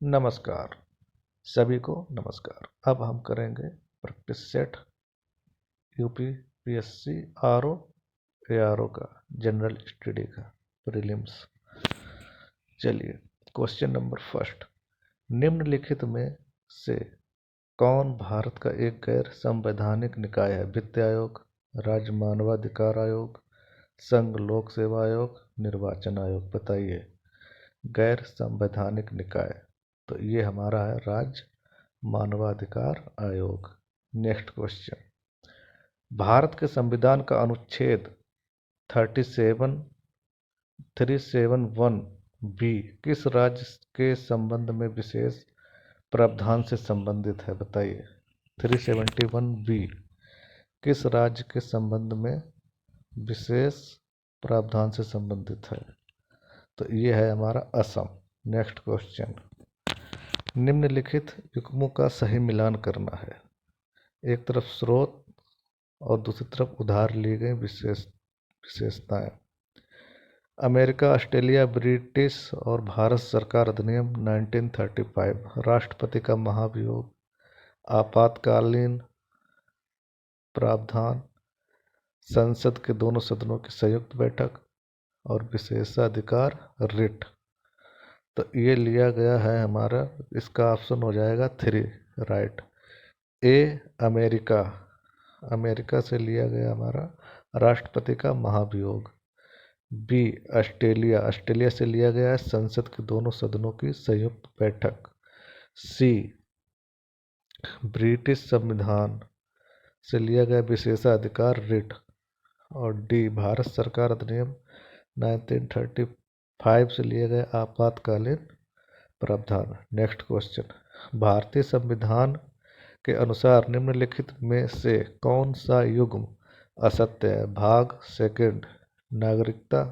नमस्कार। सभी को नमस्कार। अब हम करेंगे practice set UP PSC RO ARO का जनरल स्टडी का प्रीलिम्स। चलिए, क्वेश्चन नंबर फर्स्ट। निम्नलिखित में से कौन भारत का एक गैर संवैधानिक निकाय है? वित्त आयोग, राज्य मानवाधिकार आयोग, संघ लोक सेवा आयोग, निर्वाचन आयोग। बताइए। गैर संवैधानिक निकाय, तो ये हमारा है राज्य मानवाधिकार आयोग। Next question. भारत के संविधान का अनुच्छेद 371 बी किस राज्य के संबंध में विशेष प्रावधान से संबंधित है? बताइए। 371 बी किस राज्य के संबंध में विशेष प्रावधान से संबंधित है? तो ये है हमारा असम। Next question. निम्नलिखित युग्मों का सही मिलान करना है। एक तरफ स्रोत और दूसरी तरफ उधार ली गई विशेषताएं। अमेरिका, ऑस्ट्रेलिया, ब्रिटिश और भारत सरकार अधिनियम 1935, राष्ट्रपति का महाभियोग, आपातकालीन प्रावधान, संसद के दोनों सदनों की संयुक्त बैठक और विशेषाधिकार रिट। तो ये लिया गया है हमारा, इसका ऑप्शन हो जाएगा 3 राइट। ए अमेरिका से लिया गया हमारा राष्ट्रपति का महाभियोग। बी ऑस्ट्रेलिया से लिया गया है संसद के दोनों सदनों की संयुक्त बैठक। सी ब्रिटिश संविधान से लिया गया विशेषाधिकार रिट। और डी भारत सरकार अधिनियम 1935 से लिए गए आपातकालीन प्रावधान। Next question. भारतीय संविधान के अनुसार निम्नलिखित में से कौन सा युग्म असत्य है? भाग सेकंड नागरिकता,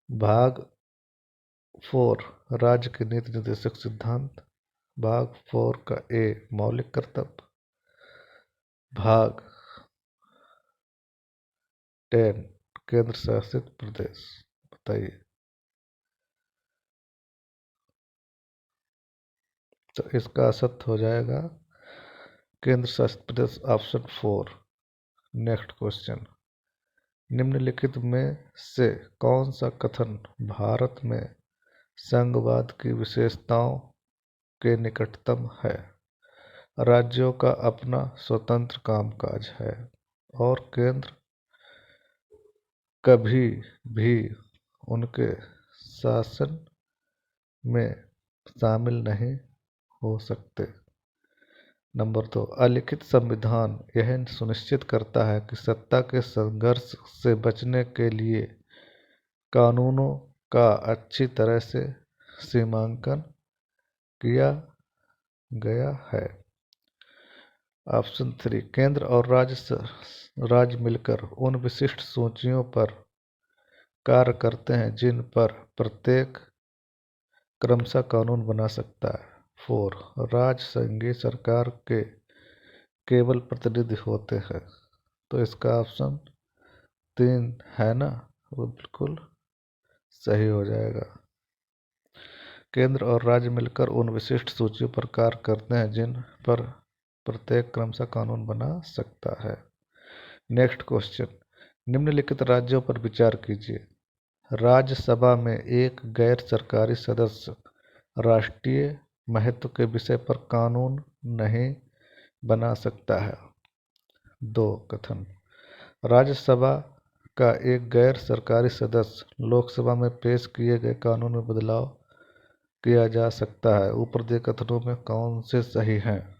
भाग 4 राज्य के नीति निर्देशक सिद्धांत, भाग 4 का ए मौलिक कर्तव्य, भाग 10 केंद्र शासित प्रदेश। बताइए। तो इसका असत्य हो जाएगा केंद्र शासित प्रदेश, ऑप्शन 4। Next question. निम्नलिखित में से कौन सा कथन भारत में संघवाद की विशेषताओं के निकटतम है? राज्यों का अपना स्वतंत्र कामकाज है और केंद्र कभी भी उनके शासन में शामिल नहीं हो सकते। नंबर 2, अलिखित संविधान यह सुनिश्चित करता है कि सत्ता के संघर्ष से बचने के लिए कानूनों का अच्छी तरह से सीमांकन किया गया है। ऑप्शन 3, केंद्र और राज्य मिलकर उन विशिष्ट सूचियों पर कार्य करते हैं जिन पर प्रत्येक क्रमशः कानून बना सकता है। 4, राज्य संघीय सरकार के केवल प्रतिनिधि होते हैं। तो इसका ऑप्शन 3 है ना, वो बिल्कुल सही हो जाएगा। केंद्र और राज्य मिलकर उन विशिष्ट सूचियों पर कार्य करते हैं जिन पर प्रत्येक क्रमशः कानून बना सकता है। Next question. निम्नलिखित राज्यों पर विचार कीजिए। राज्यसभा में एक गैर सरकारी सदस्य राष्ट्रीय महत्व के विषय पर कानून नहीं बना सकता है। 2 कथन। राज्यसभा का एक गैर सरकारी सदस्य लोकसभा में पेश किए गए कानून में बदलाव किया जा सकता है। ऊपर दिए कथनों में कौन से सही हैं?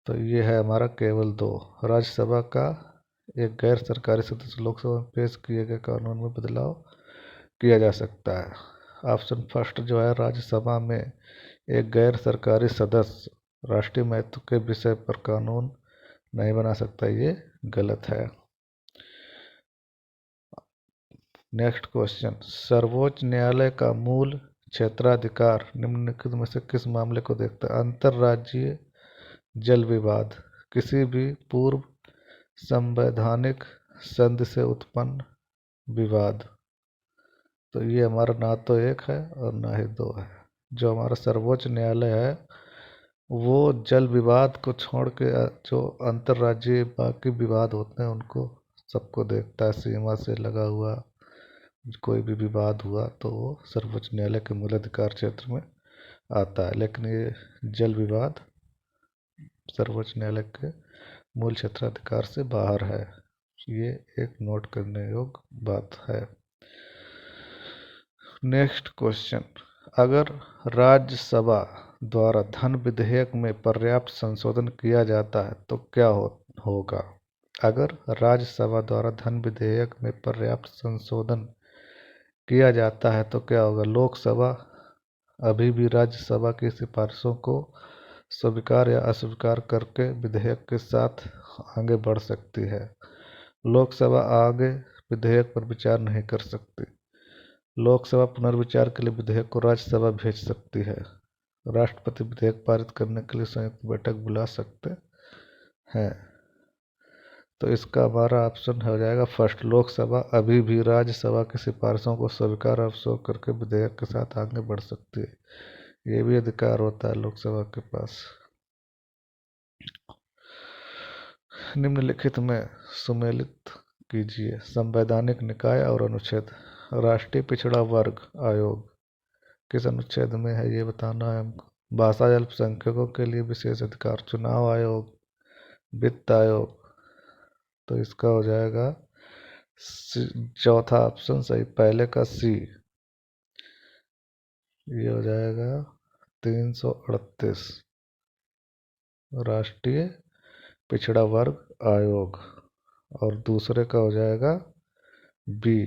तो ये है हमारा केवल 2। राज्यसभा का एक गैर सरकारी सदस्य लोकसभा में पेश किए गए कानून में बदलाव किया जा सकता है। ऑप्शन फर्स्ट जो है, राज्यसभा में एक गैर सरकारी सदस्य राष्ट्रीय महत्व के विषय पर कानून नहीं बना सकता, ये गलत है। Next question. सर्वोच्च न्यायालय का मूल क्षेत्राधिकार निम्नलिखित में से किस मामले को देखता है? अंतर्राज्यीय जल विवाद, किसी भी पूर्व संवैधानिक संधि से उत्पन्न विवाद। तो ये हमारा ना तो 1 है और ना ही 2 है। जो हमारा सर्वोच्च न्यायालय है वो जल विवाद को छोड़ के जो अंतर्राज्यीय बाकी विवाद होते हैं उनको सबको देखता है। सीमा से लगा हुआ कोई भी विवाद हुआ तो वो सर्वोच्च न्यायालय के मूल अधिकार क्षेत्र में आता है, लेकिन ये जल विवाद सर्वोच्च न्यायालय के मूल क्षेत्राधिकार से बाहर है। ये एक नोट करने योग्य बात है। नेक्स्ट क्वेश्चन, अगर राज्यसभा द्वारा धन विधेयक में पर्याप्त संशोधन किया जाता है तो क्या होगा? अगर राज्यसभा द्वारा धन विधेयक में पर्याप्त संशोधन किया जाता है तो क्या होगा? लोकसभा अभी भी राज्यसभा की सिफारिशों को स्वीकार या अस्वीकार करके विधेयक के साथ आगे बढ़ सकती है। लोकसभा आगे विधेयक पर विचार नहीं कर सकती। लोकसभा पुनर्विचार के लिए विधेयक को राज्यसभा भेज सकती है। राष्ट्रपति विधेयक पारित करने के लिए संयुक्त बैठक बुला सकते हैं। तो इसका हमारा ऑप्शन हो जाएगा फर्स्ट, लोकसभा अभी भी राज्यसभा की सिफारिशों को स्वीकार और अस्वीकार करके विधेयक के साथ आगे बढ़ सकती है। ये भी अधिकार होता है लोकसभा के पास। निम्नलिखित में सुमेलित कीजिए संवैधानिक निकाय और अनुच्छेद। राष्ट्रीय पिछड़ा वर्ग आयोग किस अनुच्छेद में है ये बताना है हमको। भाषा अल्पसंख्यकों के लिए विशेष अधिकार, चुनाव आयोग, वित्त आयोग। तो इसका हो जाएगा चौथा ऑप्शन सही, पहले का सी। ये हो जाएगा 338 राष्ट्रीय पिछड़ा वर्ग आयोग। और दूसरे का हो जाएगा बी,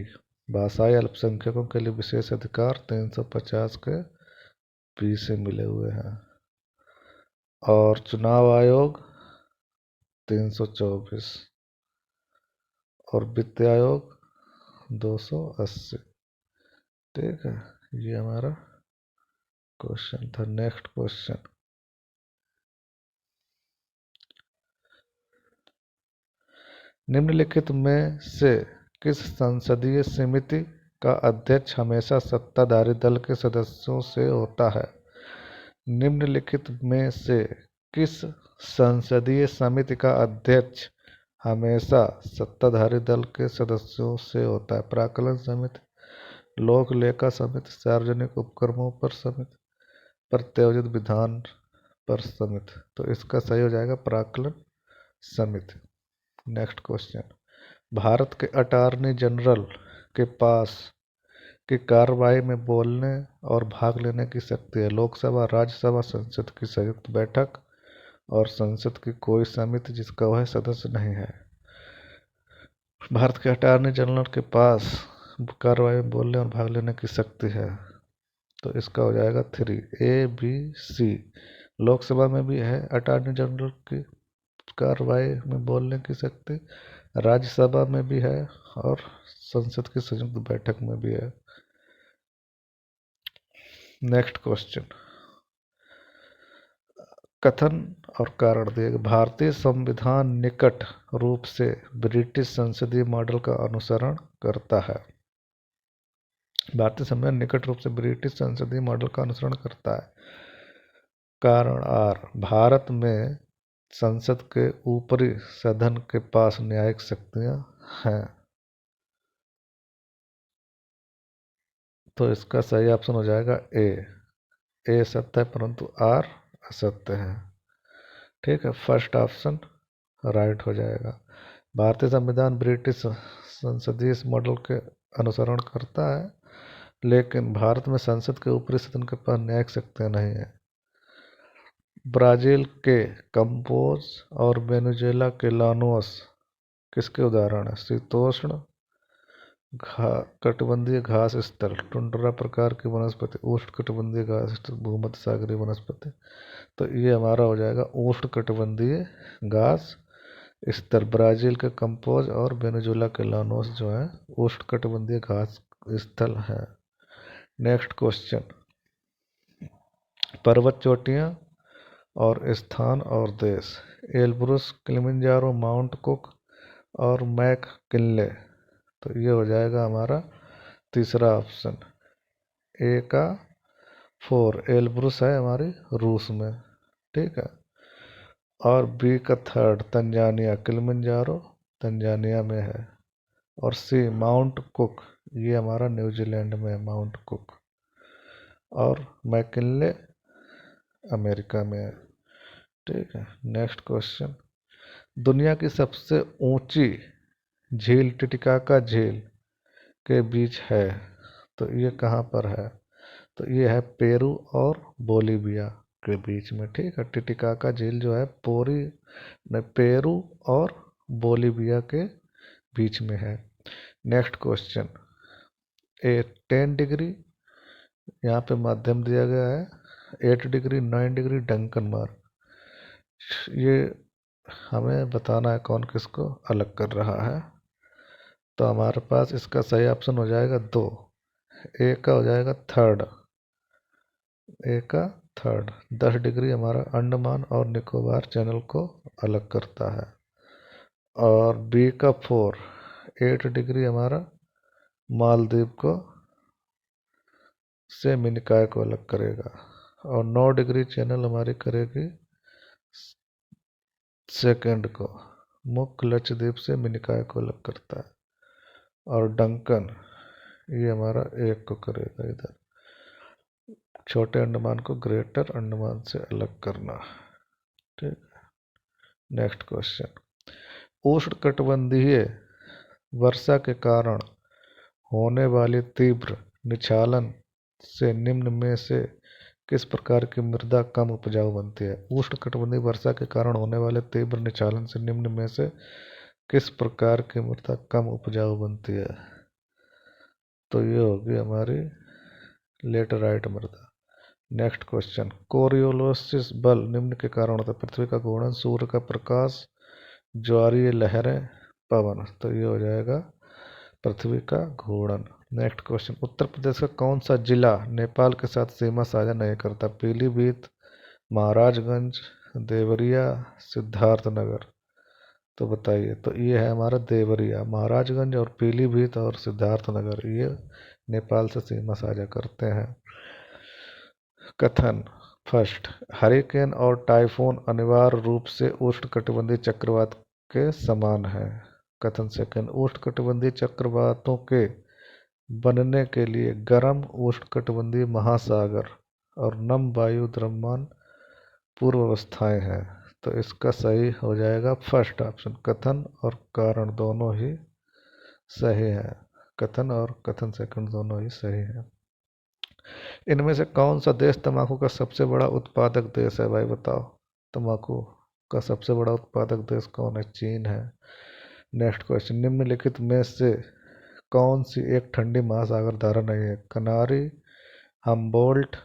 भाषाई अल्पसंख्यकों के लिए विशेष अधिकार 350 के बी से मिले हुए हैं। और चुनाव आयोग 324 और वित्त आयोग 280। ठीक है, ये हमारा क्वेश्चन था। नेक्स्ट क्वेश्चन, निम्नलिखित में से किस संसदीय समिति का अध्यक्ष हमेशा सत्ताधारी दल के सदस्यों से होता है? निम्नलिखित में से किस संसदीय समिति का अध्यक्ष हमेशा सत्ताधारी दल के सदस्यों से होता है? प्राक्कलन समिति, लोक लेखा समिति, सार्वजनिक उपक्रमों पर समिति, प्रत्यायोजित विधान पर समिति। तो इसका सही हो जाएगा प्राक्कलन समिति। नेक्स्ट क्वेश्चन, भारत के अटॉर्नी जनरल के पास की कार्रवाई में बोलने और भाग लेने की शक्ति है। लोकसभा, राज्यसभा, संसद की संयुक्त बैठक और संसद की कोई समिति जिसका वह सदस्य नहीं है। भारत के अटॉर्नी जनरल के पास कार्रवाई में बोलने और भाग लेने की शक्ति है। तो इसका हो जाएगा 3 A B C। लोकसभा में भी है अटॉर्नी जनरल की कार्रवाई में बोलने की शक्ति, राज्यसभा में भी है और संसद की संयुक्त बैठक में भी है। नेक्स्ट क्वेश्चन, कथन और कारण दिए। भारतीय संविधान निकट रूप से ब्रिटिश संसदीय मॉडल का अनुसरण करता है। भारतीय संविधान निकट रूप से ब्रिटिश संसदीय मॉडल का अनुसरण करता है। कारण आर, भारत में संसद के ऊपरी सदन के पास न्यायिक शक्तियां हैं। तो इसका सही ऑप्शन हो जाएगा ए सत्य है परंतु आर असत्य है। ठीक है, फर्स्ट ऑप्शन राइट हो जाएगा। भारतीय संविधान ब्रिटिश संसदीय मॉडल के अनुसरण करता है, लेकिन भारत में संसद के ऊपरी सदन के पास न्यायिक शक्तियां नहीं है। ब्राजील के कंपोज और वेनेजुएला के लानोस किसके उदाहरण है? शीतोष्ण कटिबंधीय घास स्थल, टुंड्रा प्रकार की वनस्पति, उष्ण कटिबंधीय घास स्थल, भूमध्य सागरीय वनस्पति। तो ये हमारा हो जाएगा उष्ण कटिबंधीय घास स्थल। ब्राजील के कंपोज और वेनेजुएला के लानोस जो है उष्ण कटिबंधीय घास स्थल है। नेक्स्ट क्वेश्चन, पर्वत चोटियाँ और स्थान और देश। एलब्रुस, किलिमंजारो, माउंट कुक और मैक किनले। तो ये हो जाएगा हमारा तीसरा ऑप्शन, ए का 4 एलब्रुस है हमारी रूस में, ठीक है। और बी का थर्ड तंजानिया, किलिमंजारो तंजानिया में है। और सी माउंट कुक, ये हमारा न्यूजीलैंड में है माउंट कुक। और मैकिनले अमेरिका में है, ठीक है। नेक्स्ट क्वेश्चन, दुनिया की सबसे ऊंची झील टिटिकाका झील के बीच है, तो ये कहाँ पर है? तो ये है पेरू और बोलीविया के बीच में, ठीक है। टिटिकाका झील जो है पेरू और बोलीविया के बीच में है। नेक्स्ट क्वेश्चन, 10 डिग्री यहाँ पे माध्यम दिया गया है, 8 डिग्री 9 डिग्री डंकन मार्क, ये हमें बताना है कौन किसको अलग कर रहा है। तो हमारे पास इसका सही ऑप्शन हो जाएगा 2, ए का हो जाएगा थर्ड, ए का थर्ड। 10 डिग्री हमारा अंडमान और निकोबार चैनल को अलग करता है। और बी का 4, 8 डिग्री हमारा मालदीव को से मिनिकॉय को अलग करेगा। और 9 डिग्री चैनल हमारी करेगी सेकंड को, मुख्य लक्षद्वीप से मिनिकॉय को अलग करता है। और डंकन ये हमारा एक को करेगा, इधर छोटे अंडमान को ग्रेटर अंडमान से अलग करना, ठीक। नेक्स्ट क्वेश्चन, उष्णकटिबंधीय वर्षा के कारण होने वाली तीव्र निचालन से निम्न में से किस प्रकार की मृदा कम उपजाऊ बनती है? उष्णकटिबंधीय वर्षा के कारण होने वाले तीव्र निचालन से निम्न में से किस प्रकार की मृदा कम उपजाऊ बनती है? तो ये होगी हमारी लेटराइट मृदा। नेक्स्ट क्वेश्चन, कोरियोलिस बल निम्न के कारण होता है? पृथ्वी का घूर्णन, सूर्य का प्रकाश, ज्वारीय लहरें, पवन। तो ये हो जाएगा पृथ्वी का घूर्णन। नेक्स्ट क्वेश्चन, उत्तर प्रदेश का कौन सा जिला नेपाल के साथ सीमा साझा नहीं करता? पीलीभीत, महाराजगंज, देवरिया, सिद्धार्थनगर। तो बताइए, तो ये है हमारा देवरिया। महाराजगंज और पीलीभीत और सिद्धार्थनगर ये नेपाल से सीमा साझा करते हैं। कथन फर्स्ट, हरिकेन और टाइफून अनिवार्य रूप से उष्णकटिबंधीय चक्रवात के समान है। कथन सेकंड, उष्णकटिबंधीय चक्रवातों के बनने के लिए गर्म उष्णकटिबंधीय महासागर और नम वायु द्रव्यमान पूर्व अवस्थाएं हैं। तो इसका सही हो जाएगा फर्स्ट ऑप्शन, कथन और कारण दोनों ही सही है। कथन और कथन सेकंड दोनों ही सही है। इनमें से कौन सा देश तंबाकू का सबसे बड़ा उत्पादक देश है? भाई बताओ, तंबाकू का सबसे बड़ा उत्पादक देश कौन है? चीन है। नेक्स्ट क्वेश्चन, निम्नलिखित में से कौन सी एक ठंडी महासागर धारा नहीं है? कनारी, हम्बोल्ट,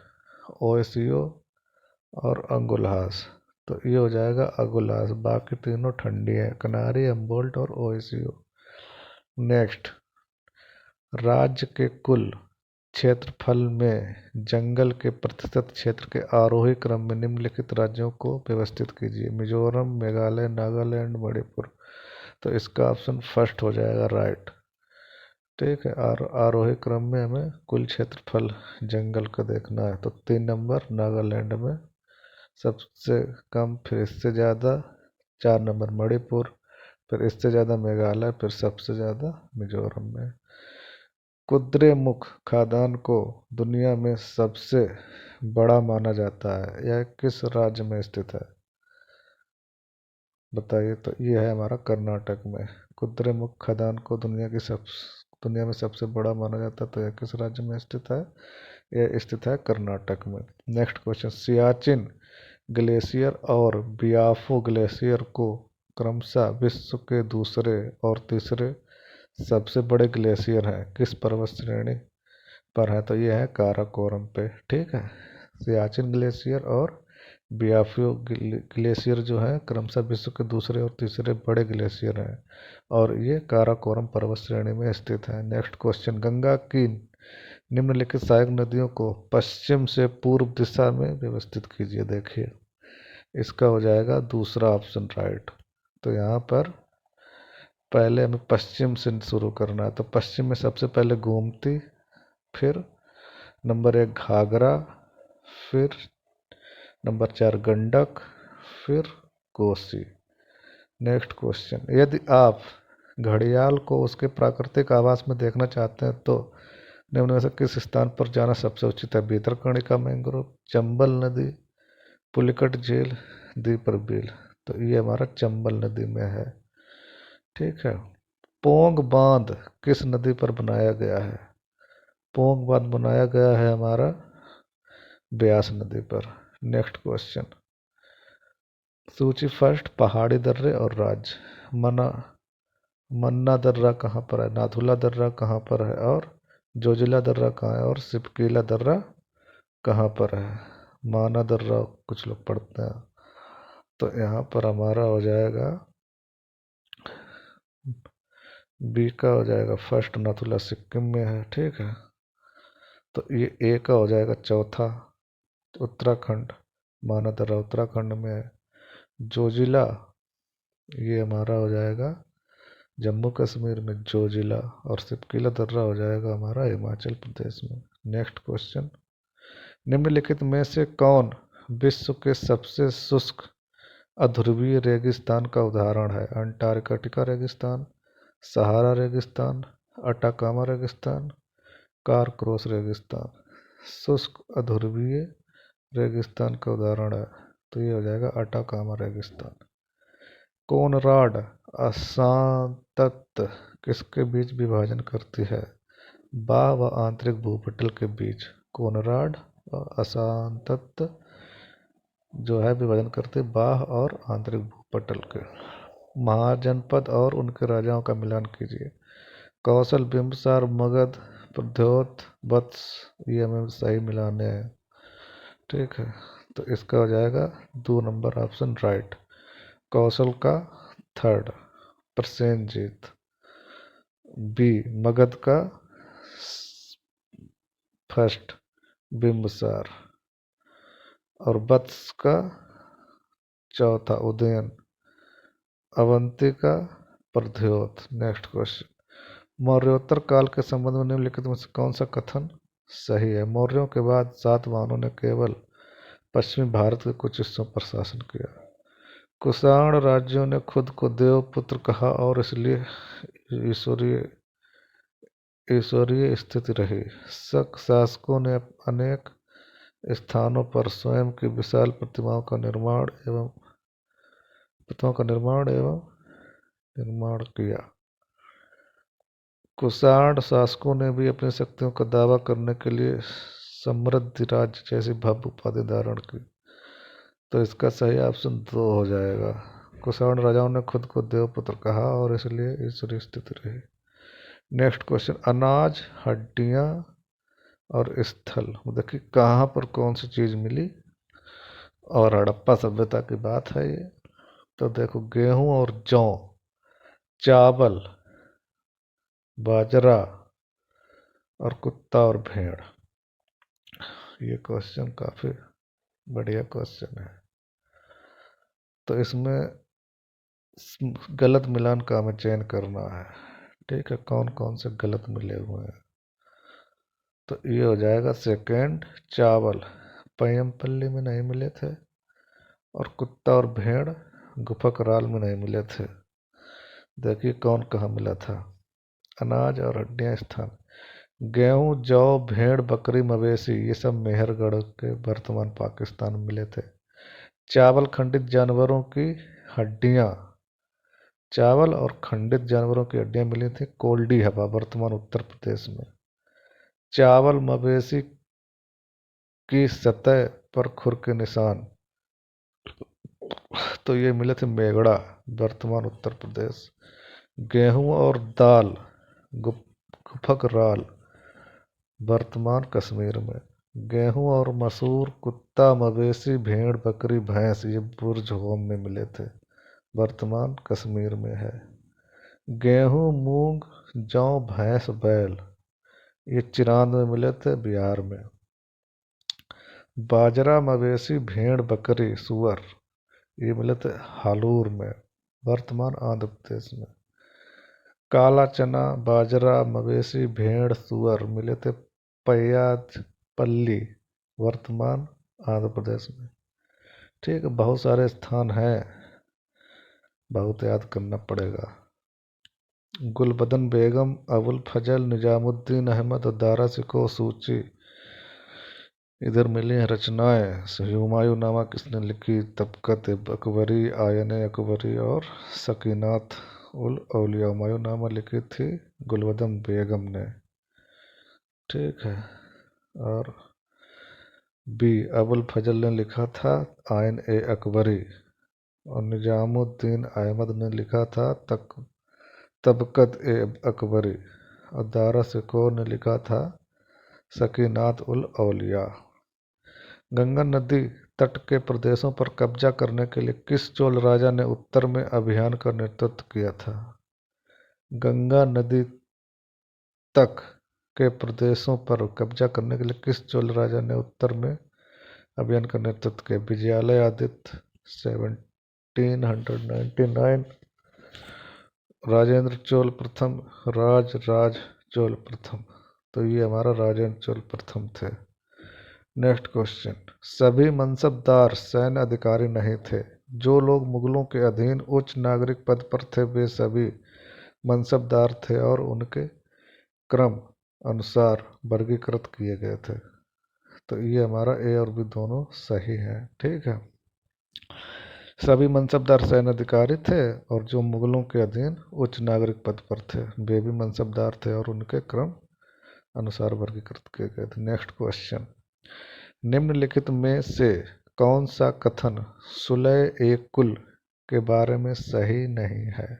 ओएसियो और अंगुल्हास। तो ये हो जाएगा अंगुल्हास, बाकी तीनों ठंडी है, कनारी, हम्बोल्ट और ओएसियो। नेक्स्ट, राज्य के कुल क्षेत्रफल में जंगल के प्रतिशत क्षेत्र के आरोही क्रम में निम्नलिखित राज्यों को व्यवस्थित कीजिए। मिजोरम, मेघालय, नागालैंड, मणिपुर। तो इसका ऑप्शन फर्स्ट हो जाएगा राइट, ठीक है। आरोही क्रम में हमें कुल क्षेत्रफल जंगल का देखना है। तो 3 नंबर नागालैंड में सबसे कम, फिर इससे ज़्यादा 4 नंबर मणिपुर, फिर इससे ज़्यादा मेघालय, फिर सबसे ज़्यादा मिजोरम में। कुद्रेमुख खदान को दुनिया में सबसे बड़ा माना जाता है, यह किस राज्य में स्थित है? बताइए, तो ये है हमारा कर्नाटक में। कुद्रेमुख खदान को दुनिया में सबसे बड़ा माना जाता है, तो यह किस राज्य में स्थित है? यह स्थित है कर्नाटक में। नेक्स्ट क्वेश्चन, सियाचिन ग्लेशियर और बियाफो ग्लेशियर को क्रमशः विश्व के दूसरे और तीसरे सबसे बड़े ग्लेशियर हैं, किस पर्वत श्रेणी पर है? तो ये है काराकोरम पे, ठीक है। सियाचिन ग्लेशियर और बियाफो ग्लेशियर जो है क्रमशः विश्व के दूसरे और तीसरे बड़े ग्लेशियर हैं और ये काराकोरम पर्वत श्रेणी में स्थित है। नेक्स्ट क्वेश्चन, गंगा की निम्नलिखित सहायक नदियों को पश्चिम से पूर्व दिशा में व्यवस्थित कीजिए। देखिए, इसका हो जाएगा दूसरा ऑप्शन राइट। तो यहाँ पर पहले हमें पश्चिम से शुरू करना है, तो पश्चिम में सबसे पहले गोमती, फिर नंबर 1 घाघरा, फिर नंबर 4 गंडक, फिर कोसी। नेक्स्ट क्वेश्चन, यदि आप घड़ियाल को उसके प्राकृतिक आवास में देखना चाहते हैं तो निम्न में से किस स्थान पर जाना सबसे उचित है? भीतरकनिका मैंग्रोव, चंबल नदी, पुलिकट झील, दीपर बिल। तो ये हमारा चंबल नदी में है। ठीक है। पोंग बांध किस नदी पर बनाया गया है? पोंग बांध बनाया गया है हमारा ब्यास नदी पर। नेक्स्ट क्वेश्चन, सूची फर्स्ट पहाड़ी दर्रे और राज्य। मन्ना दर्रा कहाँ पर है, नाथुला दर्रा कहाँ पर है, और जोजिला दर्रा कहाँ है, और सिपकीला दर्रा कहाँ पर है? माना दर्रा कुछ लोग पढ़ते हैं। तो यहाँ पर हमारा हो जाएगा बी का हो जाएगा फर्स्ट, नाथुला सिक्किम में है। ठीक है। तो ये ए का हो जाएगा चौथा, उत्तराखंड, माना दर्रा उत्तराखंड में है। जोजिला ये हमारा हो जाएगा जम्मू कश्मीर में जोजिला, और सिपकीला दर्रा हो जाएगा हमारा हिमाचल प्रदेश में। नेक्स्ट क्वेश्चन, निम्नलिखित में से कौन विश्व के सबसे शुष्क अध्रुवीय रेगिस्तान का उदाहरण है? अंटार्कटिका रेगिस्तान, सहारा रेगिस्तान, अटाकामा रेगिस्तान, कारक्रोस रेगिस्तान। शुष्क अध्रुवीय रेगिस्तान का उदाहरण है तो ये हो जाएगा अटाकामा रेगिस्तान। कोनराड अशांतत्व किसके बीच विभाजन करती है? बाह्य व आंतरिक भूपटल के बीच। कोनराड अशांतत्व जो है विभाजन करते बाह्य और आंतरिक भूपटल के। महाजनपद और उनके राजाओं का मिलान कीजिए। कौशल, बिंबसार, मगध, प्रद्योत, वत्स, ये हमें सही मिलाने हैं। ठीक है। तो इसका हो जाएगा 2 नंबर ऑप्शन राइट। कौशल का थर्ड, प्रसेनजीत। बी मगध का फर्स्ट, बिंबसार, और वत्स का चौथा, उदयन। अवंती का प्रद्योत। नेक्स्ट क्वेश्चन, मौर्योत्तर काल के संबंध में निम्नलिखित में से कौन सा कथन सही है? मौर्यों के बाद सातवाहनों ने केवल पश्चिमी भारत के कुछ हिस्सों पर शासन किया। कुषाण राज्यों ने खुद को देवपुत्र कहा और इसलिए ईश्वरीय ईश्वरीय स्थिति रही। शक शासकों ने अनेक स्थानों पर स्वयं की विशाल प्रतिमाओं का निर्माण किया। कुषाण शासकों ने भी अपनी शक्तियों का दावा करने के लिए समृद्धि राज्य जैसी भव्य उपाधि धारण की। तो इसका सही ऑप्शन 2 हो जाएगा। कुषाण राजाओं ने खुद को देवपुत्र कहा और इसलिए ईश्वरीय स्थिति रही। नेक्स्ट क्वेश्चन, अनाज, हड्डियां और स्थल, देखिए कहाँ पर कौन सी चीज मिली, और हड़प्पा सभ्यता की बात है ये। तो देखो गेहूं और जौ, चावल, बाजरा, और कुत्ता और भेड़। ये क्वेश्चन काफी बढ़िया क्वेश्चन है। तो इसमें गलत मिलान का हमें चयन करना है। ठीक है, कौन कौन से गलत मिले हुए हैं? तो ये हो जाएगा सेकेंड, चावल पय्यमपल्ली में नहीं मिले थे, और कुत्ता और भेड़ गुफक राल में नहीं मिले थे। देखिए कौन कहाँ मिला था। अनाज और हड्डियां स्थान, गेहूं, जौ, भेड़, बकरी, मवेशी, ये सब मेहरगढ़ के वर्तमान पाकिस्तान में मिले थे। चावल, खंडित जानवरों की हड्डियां, चावल और खंडित जानवरों की हड्डियां मिली थी कोल्डी हवा, वर्तमान उत्तर प्रदेश में। चावल, मवेशी की सतह पर खुर के निशान, तो ये मिले थे मेगड़ा, वर्तमान उत्तर प्रदेश। गेहूं और दाल, गुफक राल, वर्तमान कश्मीर में। गेहूं और मसूर, कुत्ता, मवेशी, भेड़, बकरी, भैंस, ये बुर्ज होम में मिले थे, वर्तमान कश्मीर में है। गेहूं, मूंग, जौ, भैंस, बैल, ये चिरांद में मिले थे, बिहार में। बाजरा, मवेशी, भेड़, बकरी, सुअर, ये मिले थे हालूर में, वर्तमान आंध्र प्रदेश में। काला चना, बाजरा, मवेशी, भेड़, सुअर मिले थे पय्यादपल्ली, वर्तमान आंध्र प्रदेश में। ठीक है, बहुत सारे स्थान हैं, बहुत याद करना पड़ेगा। गुलबदन बेगम, अबुल फजल, निजामुद्दीन अहमद और दारा शिकोह सूची। इधर मिली हैं रचनाएं। हुमायूं नामा किसने लिखी? तबकत अकबरी, आयन अकबरी और सकीनात उल औलिया। हुमायूं नामा लिखी थी गुलबदन बेगम ने। ठीक है। और बी, अबुल फजल ने लिखा था आयन ए अकबरी। और निजामुद्दीन अहमद ने लिखा था तबकत ए अकबरी। और दारा शिकोह ने लिखा था सकीनात उल औलिया। गंगा नदी तट के प्रदेशों पर कब्जा करने के लिए किस चोल राजा ने उत्तर में अभियान का नेतृत्व किया था? गंगा नदी तक के प्रदेशों पर कब्जा करने के लिए किस चोल राजा ने उत्तर में अभियान का नेतृत्व किया? विजयालय आदित्य 1799, राजेंद्र चोल प्रथम, राज चोल प्रथम। तो ये हमारा राजेंद्र चोल प्रथम थे। नेक्स्ट क्वेश्चन, सभी मनसबदार सैन्य अधिकारी नहीं थे। जो लोग मुगलों के अधीन उच्च नागरिक पद पर थे वे सभी मनसबदार थे और उनके क्रम अनुसार वर्गीकृत किए गए थे। तो ये हमारा ए और बी दोनों सही है। ठीक है, सभी मनसबदार सैन्य अधिकारी थे और जो मुगलों के अधीन उच्च नागरिक पद पर थे वे भी मनसबदार थे और उनके क्रम अनुसार वर्गीकृत किए गए थे। नेक्स्ट क्वेश्चन, निम्नलिखित में से कौन सा कथन सुलह ए कुल के बारे में सही नहीं है?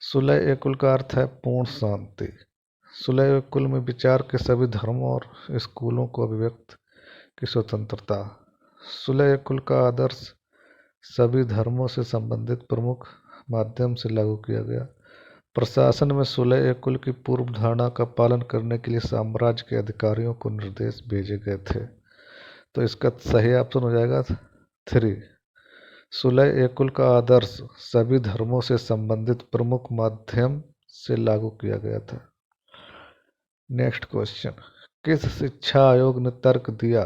सुलह ए कुल का अर्थ है पूर्ण शांति। सुलह ए कुल में विचार के सभी धर्मों और स्कूलों को अभिव्यक्त की स्वतंत्रता। सुलह ए कुल का आदर्श सभी धर्मों से संबंधित प्रमुख माध्यम से लागू किया गया। प्रशासन में सुलह ए कुल की पूर्व धारणा का पालन करने के लिए साम्राज्य के अधिकारियों को निर्देश भेजे गए थे। तो इसका सही ऑप्शन हो जाएगा 3। सुलह ए कुल का आदर्श सभी धर्मों से संबंधित प्रमुख माध्यम से लागू किया गया था। नेक्स्ट क्वेश्चन, किस शिक्षा आयोग ने तर्क दिया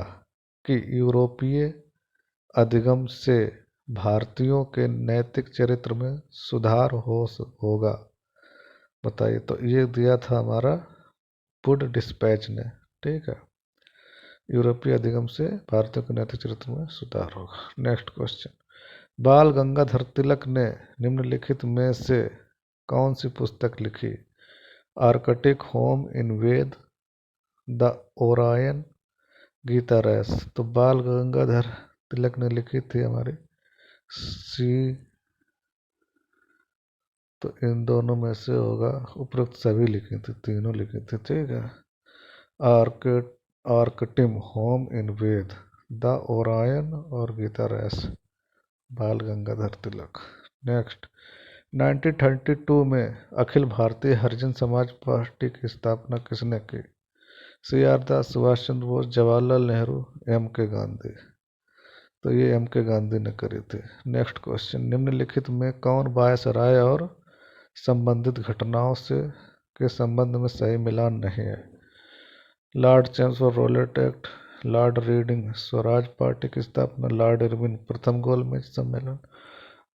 कि यूरोपीय अधिगम से भारतीयों के नैतिक चरित्र में सुधार होगा? बताइए। तो ये दिया था हमारा वुड डिस्पैच ने। ठीक है, यूरोपीय अधिगम से भारतीयों के नैतिक चरित्र में सुधार होगा। नेक्स्ट क्वेश्चन, बाल गंगाधर तिलक ने निम्नलिखित में से कौन सी पुस्तक लिखी? Arctic home in Veda, the Orion, Gita Rahasya. तो बाल गंगाधर तिलक ने लिखी थी हमारी सी। तो इन दोनों में से होगा, उपरोक्त सभी लिखी थी, तीनों लिखी थी। ठीक है, Arctic home in Veda, the Orion और गीता रैस, बाल गंगाधर तिलक। नेक्स्ट, 1932 में अखिल भारतीय हरिजन समाज पार्टी की स्थापना किसने की? सी आर दास, सुभाष चंद्र बोस, जवाहरलाल नेहरू, एम के गांधी। तो ये एम के गांधी ने करी थी। नेक्स्ट क्वेश्चन, निम्नलिखित में कौन वायसराय और संबंधित घटनाओं से के संबंध में सही मिलान नहीं है? Lord Chelmsford Rowlatt act, Lord Reading Swaraj party की स्थापना, लॉर्ड इरविन प्रथम गोलमेज सम्मेलन,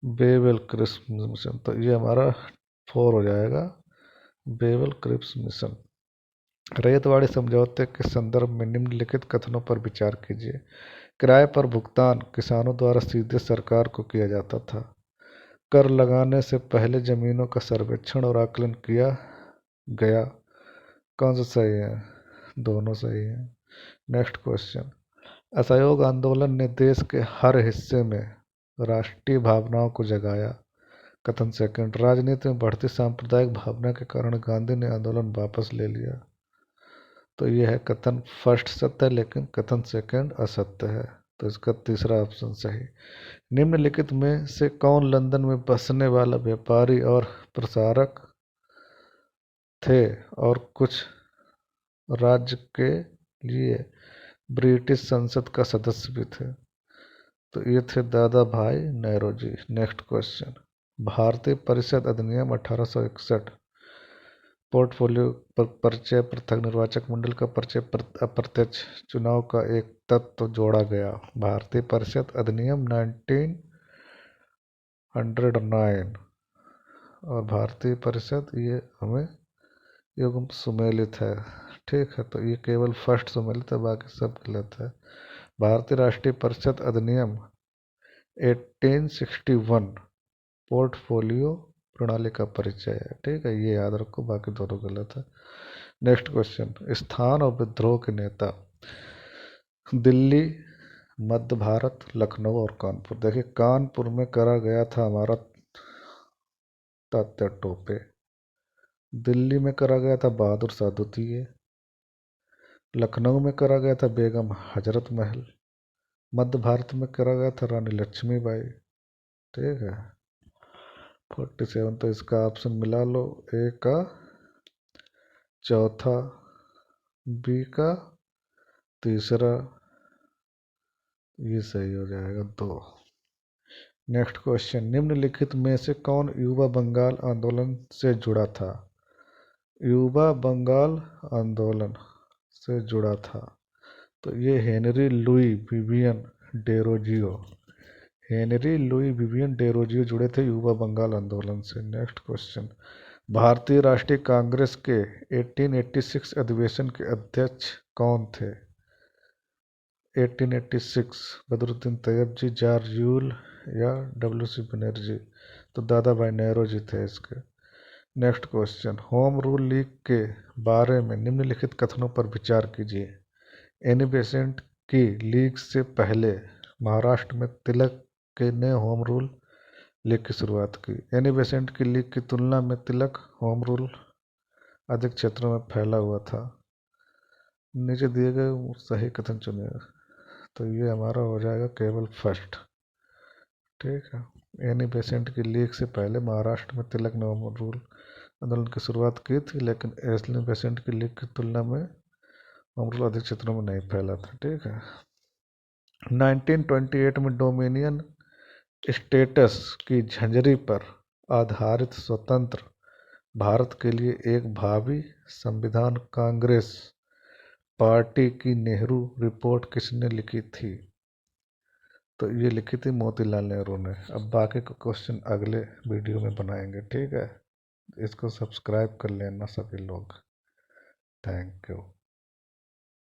बेवेल क्रिप्स मिशन। तो ये हमारा 4 हो जाएगा, बेवेल क्रिप्स मिशन। रैयतवाड़ी समझौते के संदर्भ में निम्नलिखित कथनों पर विचार कीजिए। किराए पर भुगतान किसानों द्वारा सीधे सरकार को किया जाता था। कर लगाने से पहले जमीनों का सर्वेक्षण और आकलन किया गया। कौन सा सही है? दोनों सही है। नेक्स्ट क्वेश्चन, असहयोग आंदोलन ने देश के हर हिस्से में राष्ट्रीय भावनाओं को जगाया। कथन सेकंड, राजनीति में बढ़ती सांप्रदायिक भावना के कारण गांधी ने आंदोलन वापस ले लिया। तो यह है कथन फर्स्ट सत्य है, लेकिन कथन सेकंड असत्य है। तो इसका तीसरा ऑप्शन सही। निम्नलिखित में से कौन लंदन में बसने वाला व्यापारी और प्रसारक थे और कुछ राज्य के लिए ब्रिटिश संसद का सदस्य भी थे? तो ये थे दादा भाई नौरोजी। नेक्स्ट क्वेश्चन, भारतीय परिषद अधिनियम 1861 पोर्टफोलियो पर परिचय पृथक निर्वाचक मंडल का परिचय अप्रत्यक्ष चुनाव का एक तत्व जोड़ा गया। भारतीय परिषद अधिनियम 1909 और भारतीय परिषद ये हमें युग्म सुमेलित है। ठीक है, तो ये केवल फर्स्ट सुमेलित है, बाकी सब गलत है। भारतीय राष्ट्रीय परिषद अधिनियम 1861 पोर्टफोलियो प्रणाली का परिचय है। ठीक है, ये याद रखो, बाकी दोनों गलत है। नेक्स्ट क्वेश्चन, स्थान और विद्रोह के नेता। दिल्ली, मध्य भारत, लखनऊ और कानपुर। देखिए, कानपुर में करा गया था हमारा तात्या टोपे, दिल्ली में करा गया था बहादुर शाह द्वितीय, लखनऊ में करा गया था बेगम हजरत महल, मध्य भारत में करा गया था रानी लक्ष्मीबाई। ठीक है, 47, तो इसका ऑप्शन मिला लो, ए का चौथा, बी का तीसरा, ये सही हो जाएगा 2। नेक्स्ट क्वेश्चन, निम्नलिखित में से कौन युवा बंगाल आंदोलन से जुड़ा था? युवा बंगाल आंदोलन से जुड़ा था, तो ये Henry Louis Vivian Derozio, Henry Louis Vivian Derozio जुड़े थे युवा बंगाल आंदोलन से। नेक्स्ट क्वेश्चन, भारतीय राष्ट्रीय कांग्रेस के 1886 अधिवेशन के अध्यक्ष कौन थे? 1886 बदरुद्दीन तैयब जी, जॉर्ज यूल या WC बनर्जी? तो दादा भाई नेहरू जी थे इसके। Next question, home rule league के बारे में निम्नलिखित कथनों पर विचार कीजिए। एनी बेसेंट की लीग से पहले महाराष्ट्र में तिलक ने होम रूल लीग की शुरुआत की। एनी बेसेंट की लीग की तुलना में तिलक होम रूल अधिक क्षेत्रों में फैला हुआ था। नीचे दिए गए सही कथन चुनिए, तो ये हमारा हो जाएगा केवल फर्स्ट। ठीक है, एनी बेसेंट की लीग से पहले महाराष्ट्र में तिलक ने होम रूल आंदोलन की शुरुआत की थी, लेकिन एनी बेसेंट की लीग की तुलना में होम रूल अधिक क्षेत्रों में नहीं फैला था। ठीक है, 1928 में डोमिनियन स्टेटस की झंझरी पर आधारित स्वतंत्र भारत के लिए एक भावी संविधान कांग्रेस पार्टी की नेहरू रिपोर्ट किसने लिखी थी? तो ये लिखी थी मोतीलाल नेहरू ने। अब बाकी का क्वेश्चन अगले वीडियो में बनाएंगे। ठीक है, इसको सब्सक्राइब कर लेना सभी लोग। Thank you.